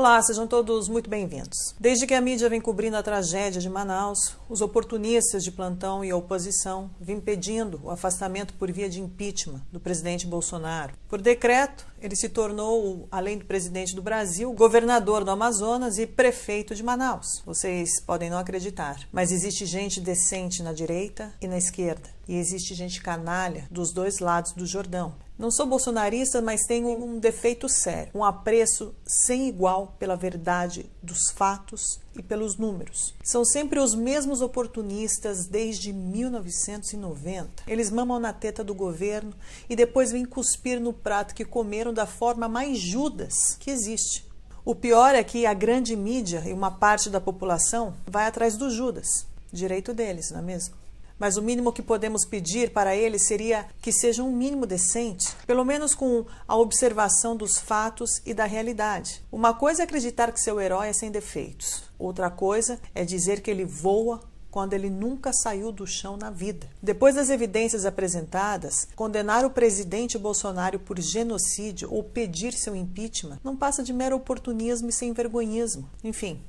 Olá, sejam todos muito bem-vindos. Desde que a mídia vem cobrindo a tragédia de Manaus, os oportunistas de plantão e a oposição vêm pedindo o afastamento por via de impeachment do presidente Bolsonaro. Por decreto, ele se tornou, além do presidente do Brasil, governador do Amazonas e prefeito de Manaus. Vocês podem não acreditar, mas existe gente decente na direita e na esquerda. E existe gente canalha dos dois lados do Jordão. Não sou bolsonarista, mas tenho um defeito sério, um apreço sem igual pela verdade dos fatos e pelos números. São sempre os mesmos oportunistas desde 1990. Eles mamam na teta do governo e depois vêm cuspir no prato que comeram da forma mais Judas que existe. O pior é que a grande mídia e uma parte da população vai atrás do Judas. Direito deles, não é mesmo? Mas o mínimo que podemos pedir para eles seria que seja um mínimo decente, pelo menos com a observação dos fatos e da realidade. Uma coisa é acreditar que seu herói é sem defeitos. Outra coisa é dizer que ele voa quando ele nunca saiu do chão na vida. Depois das evidências apresentadas, condenar o presidente Bolsonaro por genocídio ou pedir seu impeachment não passa de mero oportunismo e sem vergonhismo. Enfim,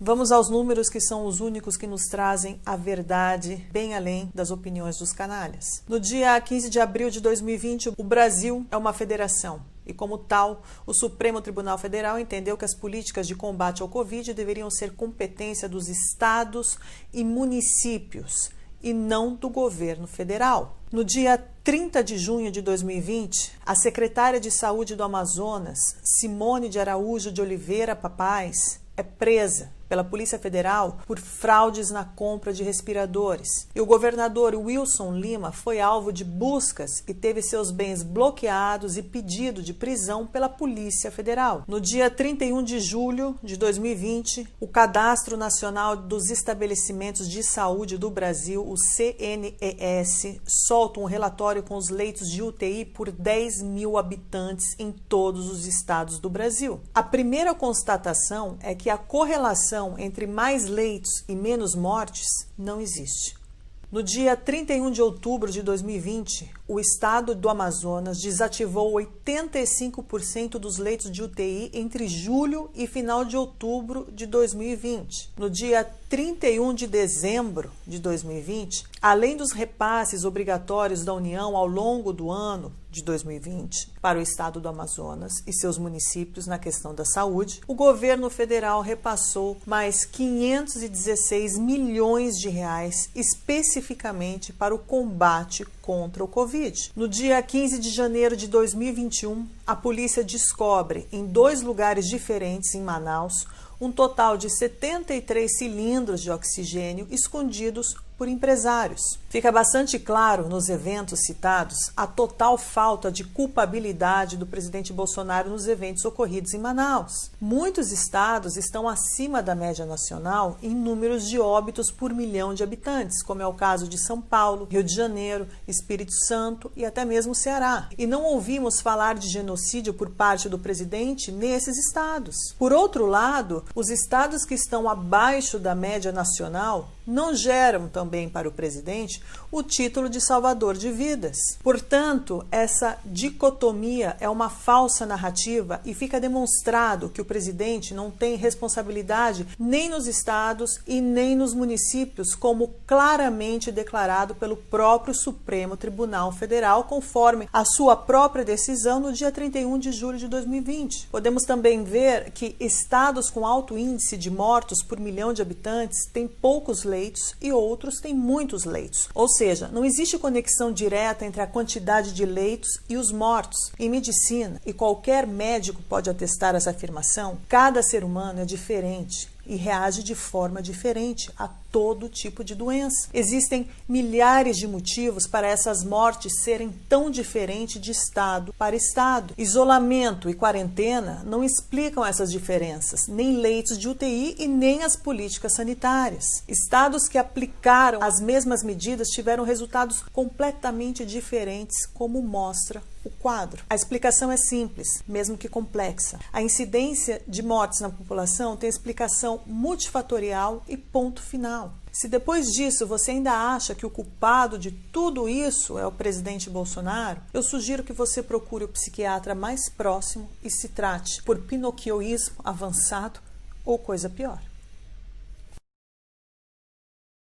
vamos aos números, que são os únicos que nos trazem a verdade bem além das opiniões dos canalhas. No dia 15 de abril de 2020, o Brasil é uma federação. E como tal, o Supremo Tribunal Federal entendeu que as políticas de combate ao Covid deveriam ser competência dos estados e municípios e não do governo federal. No dia 30 de junho de 2020, a secretária de Saúde do Amazonas, Simone de Araújo de Oliveira Papaz, é presa pela Polícia Federal por fraudes na compra de respiradores. E o governador Wilson Lima foi alvo de buscas e teve seus bens bloqueados e pedido de prisão pela Polícia Federal. No dia 31 de julho de 2020, o Cadastro Nacional dos Estabelecimentos de Saúde do Brasil, o CNES, solta um relatório com os leitos de UTI por 10 mil habitantes em todos os estados do Brasil. A primeira constatação é que a correlação entre mais leitos e menos mortes não existe. No dia 31 de outubro de 2020, o estado do Amazonas desativou 85% dos leitos de UTI entre julho e final de outubro de 2020. No dia 31 de dezembro de 2020, além dos repasses obrigatórios da União ao longo do ano de 2020 para o estado do Amazonas e seus municípios na questão da saúde, o governo federal repassou mais 516 milhões de reais especificamente para o combate contra o Covid. No dia 15 de janeiro de 2021, a polícia descobre em 2 lugares diferentes em Manaus um total de 73 cilindros de oxigênio escondidos por empresários. Fica bastante claro nos eventos citados a total falta de culpabilidade do presidente Bolsonaro nos eventos ocorridos em Manaus. Muitos estados estão acima da média nacional em números de óbitos por milhão de habitantes, como é o caso de São Paulo, Rio de Janeiro, Espírito Santo e até mesmo Ceará. E não ouvimos falar de genocídio por parte do presidente nesses estados. Por outro lado, os estados que estão abaixo da média nacional não geram também para o presidente o título de salvador de vidas. Portanto, essa dicotomia é uma falsa narrativa e fica demonstrado que o presidente não tem responsabilidade nem nos estados e nem nos municípios, como claramente declarado pelo próprio Supremo Tribunal Federal, conforme a sua própria decisão no dia 31 de julho de 2020. Podemos também ver que estados com alto índice de mortos por milhão de habitantes têm poucos leitos e outros têm muitos leitos. Ou seja, não existe conexão direta entre a quantidade de leitos e os mortos. Em medicina, e qualquer médico pode atestar essa afirmação, cada ser humano é diferente e reage de forma diferente a todo tipo de doença. Existem milhares de motivos para essas mortes serem tão diferentes de estado para estado. Isolamento e quarentena não explicam essas diferenças, nem leitos de UTI e nem as políticas sanitárias. Estados que aplicaram as mesmas medidas tiveram resultados completamente diferentes, como mostra o quadro? A explicação é simples, mesmo que complexa. A incidência de mortes na população tem explicação multifatorial e ponto final. Se depois disso você ainda acha que o culpado de tudo isso é o presidente Bolsonaro, eu sugiro que você procure o psiquiatra mais próximo e se trate por pinocchioísmo avançado ou coisa pior.